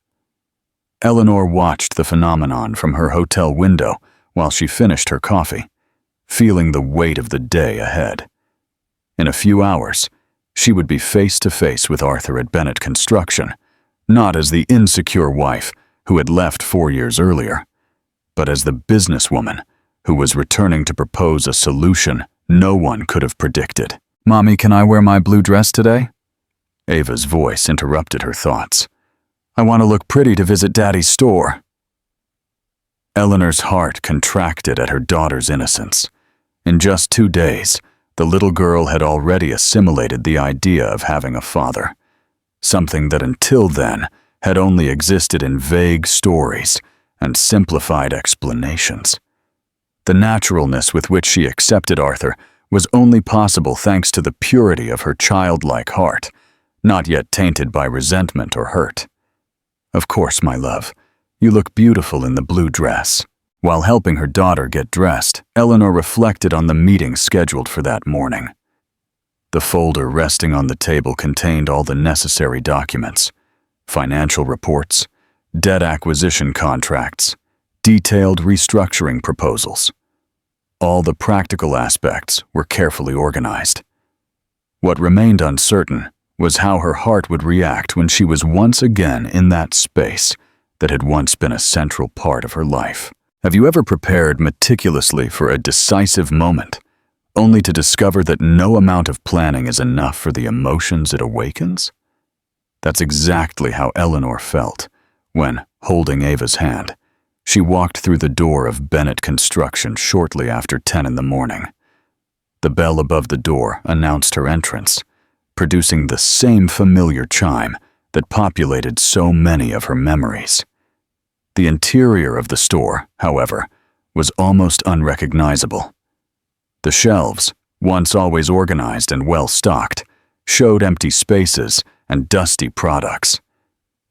Eleanor watched the phenomenon from her hotel window while she finished her coffee, feeling the weight of the day ahead. In a few hours, she would be face to face with Arthur at Bennett Construction, not as the insecure wife who had left 4 years earlier, but as the businesswoman who was returning to propose a solution no one could have predicted. "Mommy, can I wear my blue dress today?" Ava's voice interrupted her thoughts. "I want to look pretty to visit Daddy's store." Eleanor's heart contracted at her daughter's innocence. In just 2 days, the little girl had already assimilated the idea of having a father, something that until then had only existed in vague stories and simplified explanations. The naturalness with which she accepted Arthur was only possible thanks to the purity of her childlike heart, not yet tainted by resentment or hurt. "Of course, my love, you look beautiful in the blue dress." While helping her daughter get dressed, Eleanor reflected on the meeting scheduled for that morning. The folder resting on the table contained all the necessary documents: financial reports, debt acquisition contracts, detailed restructuring proposals. All the practical aspects were carefully organized. What remained uncertain was how her heart would react when she was once again in that space that had once been a central part of her life. Have you ever prepared meticulously for a decisive moment, only to discover that no amount of planning is enough for the emotions it awakens? That's exactly how Eleanor felt when, holding Ava's hand, she walked through the door of Bennett Construction shortly after 10 in the morning. The bell above the door announced her entrance, producing the same familiar chime that populated so many of her memories. The interior of the store, however, was almost unrecognizable. The shelves, once always organized and well-stocked, showed empty spaces and dusty products.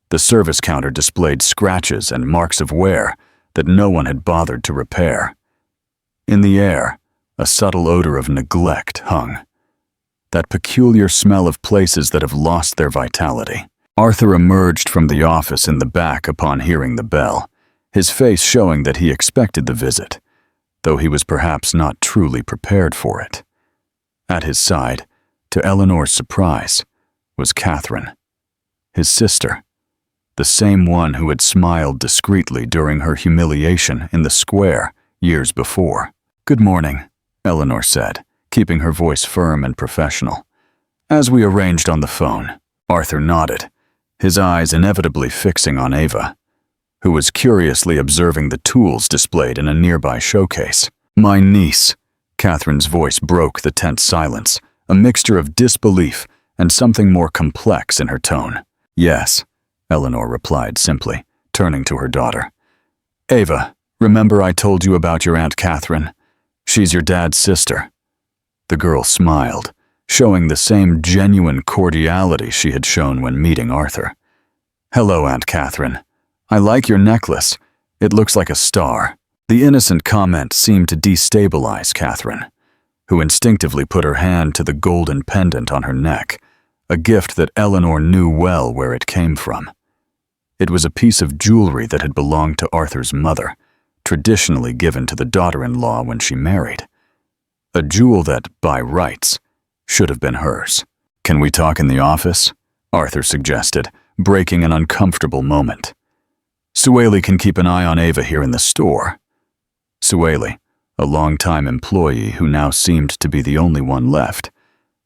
The service counter displayed scratches and marks of wear that no one had bothered to repair. In the air, a subtle odor of neglect hung, that peculiar smell of places that have lost their vitality. Arthur emerged from the office in the back upon hearing the bell, his face showing that he expected the visit, though he was perhaps not truly prepared for it. At his side, to Eleanor's surprise, was Catherine, his sister, the same one who had smiled discreetly during her humiliation in the square years before. "Good morning," Eleanor said, keeping her voice firm and professional. "As we arranged on the phone." Arthur nodded, his eyes inevitably fixing on Ava, who was curiously observing the tools displayed in a nearby showcase. "My niece." Catherine's voice broke the tense silence, a mixture of disbelief and something more complex in her tone. "Yes," Eleanor replied simply, turning to her daughter. "Ava, remember I told you about your Aunt Catherine? She's your dad's sister." The girl smiled, showing the same genuine cordiality she had shown when meeting Arthur. "Hello, Aunt Catherine. I like your necklace. It looks like a star." The innocent comment seemed to destabilize Catherine, who instinctively put her hand to the golden pendant on her neck, a gift that Eleanor knew well where it came from. It was a piece of jewelry that had belonged to Arthur's mother, traditionally given to the daughter-in-law when she married. A jewel that, by rights, should have been hers. "Can we talk in the office?" Arthur suggested, breaking an uncomfortable moment. "Sueli can keep an eye on Ava here in the store." Sueli, a long-time employee who now seemed to be the only one left,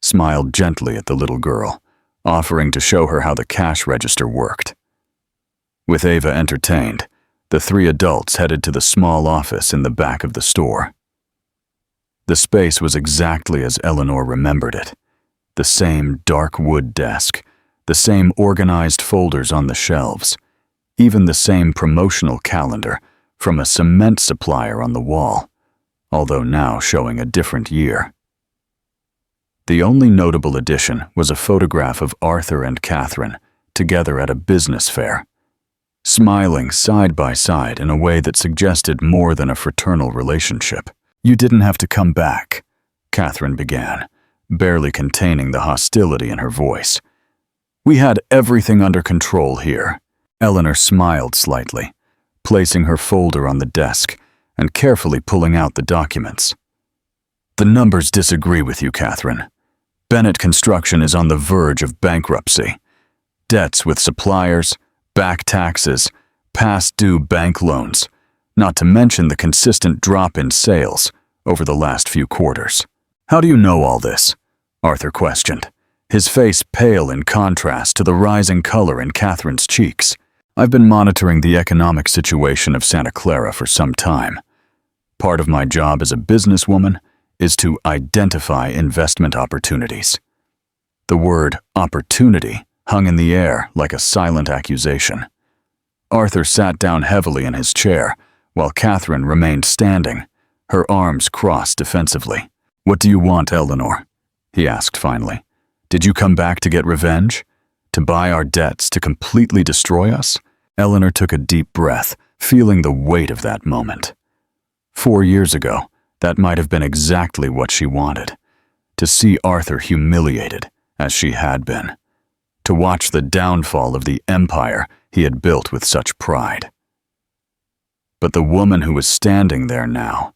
smiled gently at the little girl, offering to show her how the cash register worked. With Ava entertained, the 3 adults headed to the small office in the back of the store. The space was exactly as Eleanor remembered it. The same dark wood desk, the same organized folders on the shelves, even the same promotional calendar from a cement supplier on the wall, although now showing a different year. The only notable addition was a photograph of Arthur and Catherine together at a business fair, smiling side by side in a way that suggested more than a fraternal relationship. "You didn't have to come back," Catherine began, barely containing the hostility in her voice. "We had everything under control here." Eleanor smiled slightly, placing her folder on the desk and carefully pulling out the documents. "The numbers disagree with you, Catherine. Bennett Construction is on the verge of bankruptcy. Debts with suppliers, back taxes, past due bank loans, not to mention the consistent drop in sales over the last few quarters." "How do you know all this?" Arthur questioned, his face pale in contrast to the rising color in Catherine's cheeks. "I've been monitoring the economic situation of Santa Clara for some time. Part of my job as a businesswoman is to identify investment opportunities." The word opportunity hung in the air like a silent accusation. Arthur sat down heavily in his chair, while Catherine remained standing, her arms crossed defensively. "What do you want, Eleanor?" he asked finally. "Did you come back to get revenge? To buy our debts, to completely destroy us?" Eleanor took a deep breath, feeling the weight of that moment. 4 years ago, that might have been exactly what she wanted. To see Arthur humiliated, as she had been. To watch the downfall of the empire he had built with such pride. But the woman who was standing there now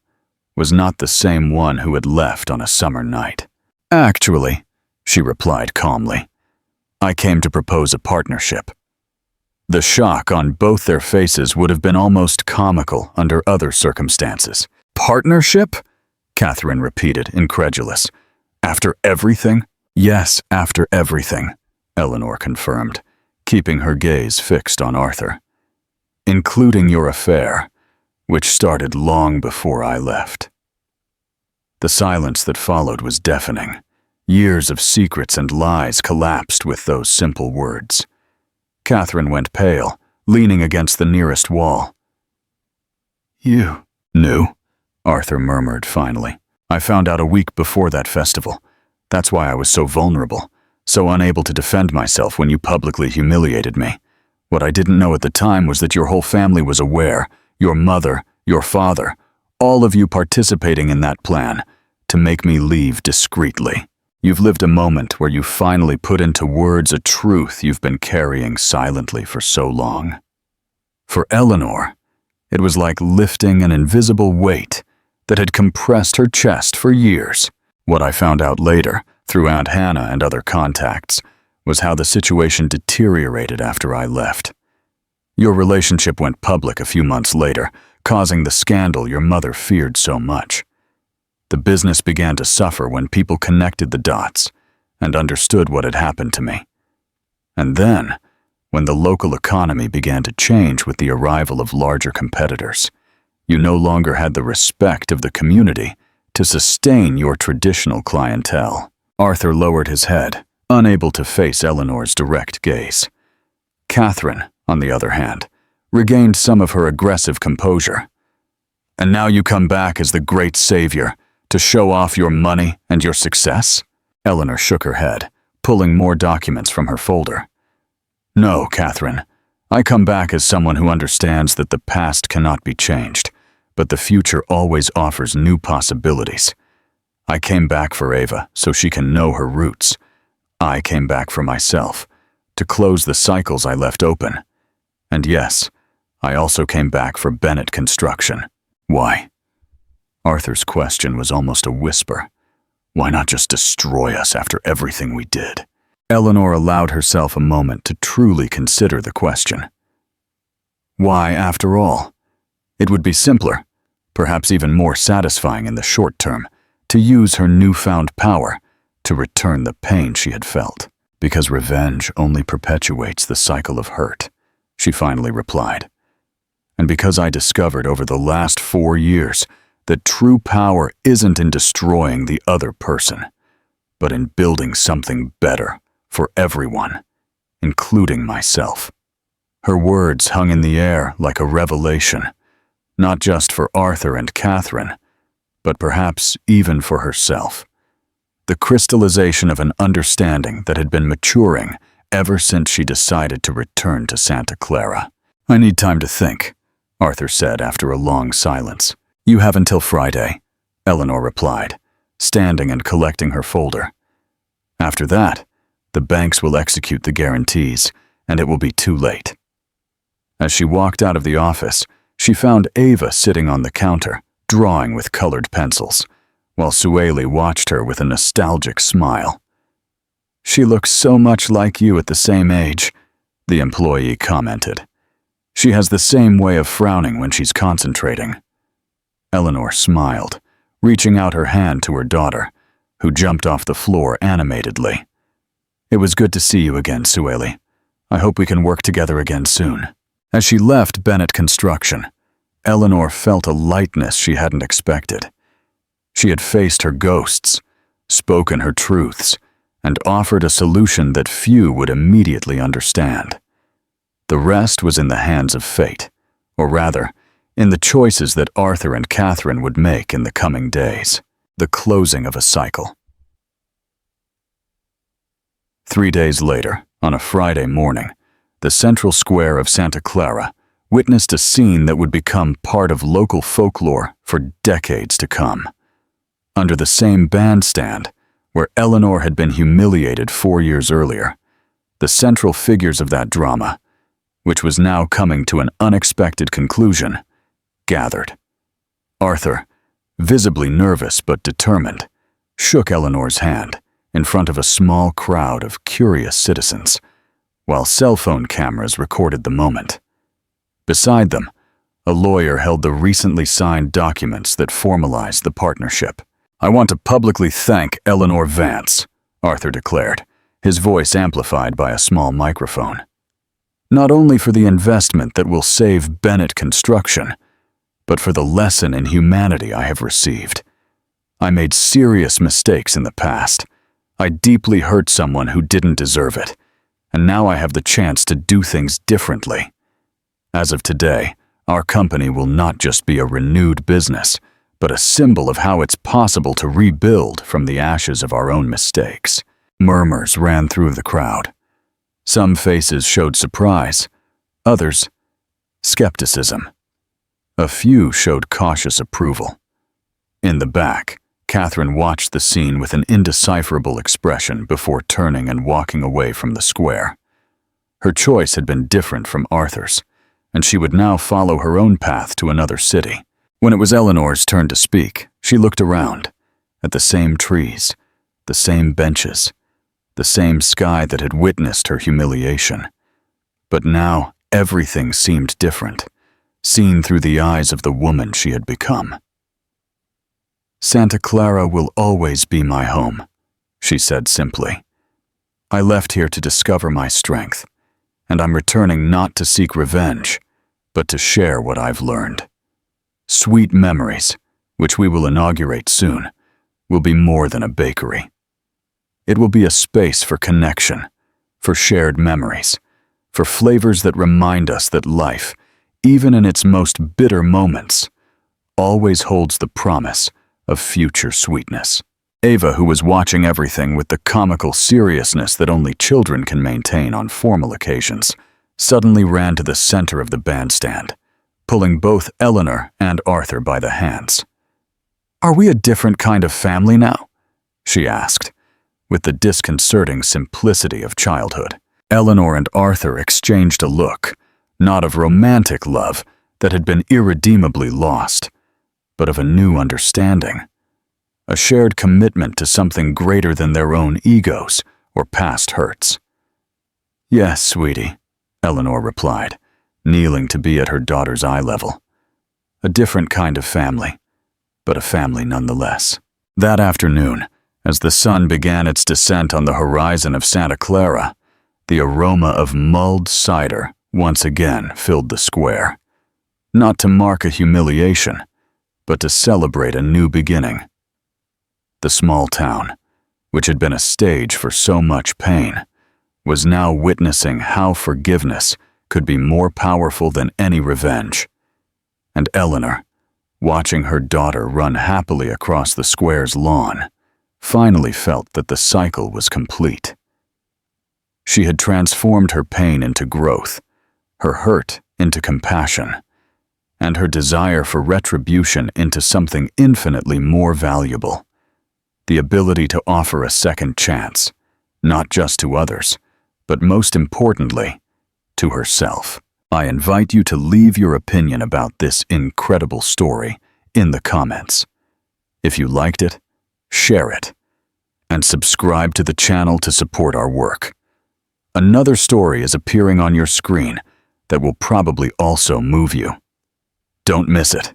was not the same one who had left on a summer night. "Actually," she replied calmly, "I came to propose a partnership." The shock on both their faces would have been almost comical under other circumstances. "Partnership?" Catherine repeated, incredulous. "After everything?" "Yes, after everything," Eleanor confirmed, keeping her gaze fixed on Arthur. "Including your affair, which started long before I left." The silence that followed was deafening. Years of secrets and lies collapsed with those simple words. Catherine went pale, leaning against the nearest wall. "You knew?" Arthur murmured finally. "I found out a week before that festival. That's why I was so vulnerable, so unable to defend myself when you publicly humiliated me. What I didn't know at the time was that your whole family was aware, your mother, your father, all of you participating in that plan to make me leave discreetly. You've lived a moment where you finally put into words a truth you've been carrying silently for so long." For Eleanor, it was like lifting an invisible weight that had compressed her chest for years. What I found out later, through Aunt Hannah and other contacts, was how the situation deteriorated after I left. Your relationship went public a few months later, causing the scandal your mother feared so much. The business began to suffer when people connected the dots and understood what had happened to me. And then, when the local economy began to change with the arrival of larger competitors, you no longer had the respect of the community to sustain your traditional clientele. Arthur lowered his head, unable to face Eleanor's direct gaze. Catherine, on the other hand, regained some of her aggressive composure. "And now you come back as the great savior, to show off your money and your success?" Eleanor shook her head, pulling more documents from her folder. "No, Catherine. I come back as someone who understands that the past cannot be changed, but the future always offers new possibilities. I came back for Ava so she can know her roots. I came back for myself, to close the cycles I left open. And yes, I also came back for Bennett Construction." "Why?" Arthur's question was almost a whisper. "Why not just destroy us after everything we did?" Eleanor allowed herself a moment to truly consider the question. Why, after all? It would be simpler, perhaps even more satisfying in the short term, to use her newfound power to return the pain she had felt. "Because revenge only perpetuates the cycle of hurt," she finally replied. "And because I discovered over the last 4 years that true power isn't in destroying the other person, but in building something better for everyone, including myself." Her words hung in the air like a revelation, not just for Arthur and Catherine, but perhaps even for herself. The crystallization of an understanding that had been maturing ever since she decided to return to Santa Clara. "I need time to think," Arthur said after a long silence. "You have until Friday," Eleanor replied, standing and collecting her folder. After that, the banks will execute the guarantees, and it will be too late. As she walked out of the office, she found Ava sitting on the counter, drawing with colored pencils, while Sueli watched her with a nostalgic smile. "She looks so much like you at the same age," the employee commented. "She has the same way of frowning when she's concentrating." Eleanor smiled, reaching out her hand to her daughter, who jumped off the floor animatedly. "It was good to see you again, Sueli. I hope we can work together again soon." As she left Bennett Construction, Eleanor felt a lightness she hadn't expected. She had faced her ghosts, spoken her truths, and offered a solution that few would immediately understand. The rest was in the hands of fate, or rather, in the choices that Arthur and Catherine would make in the coming days. The closing of a cycle. 3 days later, on a Friday morning, the central square of Santa Clara witnessed a scene that would become part of local folklore for decades to come. Under the same bandstand, where Eleanor had been humiliated 4 years earlier, the central figures of that drama, which was now coming to an unexpected conclusion, gathered. Arthur, visibly nervous but determined, shook Eleanor's hand in front of a small crowd of curious citizens, while cell phone cameras recorded the moment. Beside them, a lawyer held the recently signed documents that formalized the partnership. "I want to publicly thank Eleanor Vance," Arthur declared, his voice amplified by a small microphone. "Not only for the investment that will save Bennett Construction, but for the lesson in humanity I have received. I made serious mistakes in the past. I deeply hurt someone who didn't deserve it, and now I have the chance to do things differently. As of today, our company will not just be a renewed business, but a symbol of how it's possible to rebuild from the ashes of our own mistakes." Murmurs ran through the crowd. Some faces showed surprise, others, skepticism. A few showed cautious approval. In the back, Catherine watched the scene with an indecipherable expression before turning and walking away from the square. Her choice had been different from Arthur's, and she would now follow her own path to another city. When it was Eleanor's turn to speak, she looked around, at the same trees, the same benches, the same sky that had witnessed her humiliation. But now everything seemed different, seen through the eyes of the woman she had become. "Santa Clara will always be my home," she said simply. "I left here to discover my strength, and I'm returning not to seek revenge, but to share what I've learned. Sweet Memories, which we will inaugurate soon, will be more than a bakery. It will be a space for connection, for shared memories, for flavors that remind us that life, even in its most bitter moments, always holds the promise of future sweetness." Ava, who was watching everything with the comical seriousness that only children can maintain on formal occasions, suddenly ran to the center of the bandstand, pulling both Eleanor and Arthur by the hands. "Are we a different kind of family now?" she asked, with the disconcerting simplicity of childhood. Eleanor and Arthur exchanged a look, not of romantic love that had been irredeemably lost, but of a new understanding, a shared commitment to something greater than their own egos or past hurts. "Yes, sweetie," Eleanor replied, kneeling to be at her daughter's eye level. "A different kind of family, but a family nonetheless." That afternoon, as the sun began its descent on the horizon of Santa Clara, the aroma of mulled cider once again filled the square, not to mark a humiliation, but to celebrate a new beginning. The small town, which had been a stage for so much pain, was now witnessing how forgiveness could be more powerful than any revenge. And Eleanor, watching her daughter run happily across the square's lawn, finally felt that the cycle was complete. She had transformed her pain into growth, her hurt into compassion, and her desire for retribution into something infinitely more valuable: the ability to offer a second chance, not just to others, but most importantly, to herself. I invite you to leave your opinion about this incredible story in the comments. If you liked it, share it, and subscribe to the channel to support our work. Another story is appearing on your screen that will probably also move you. Don't miss it.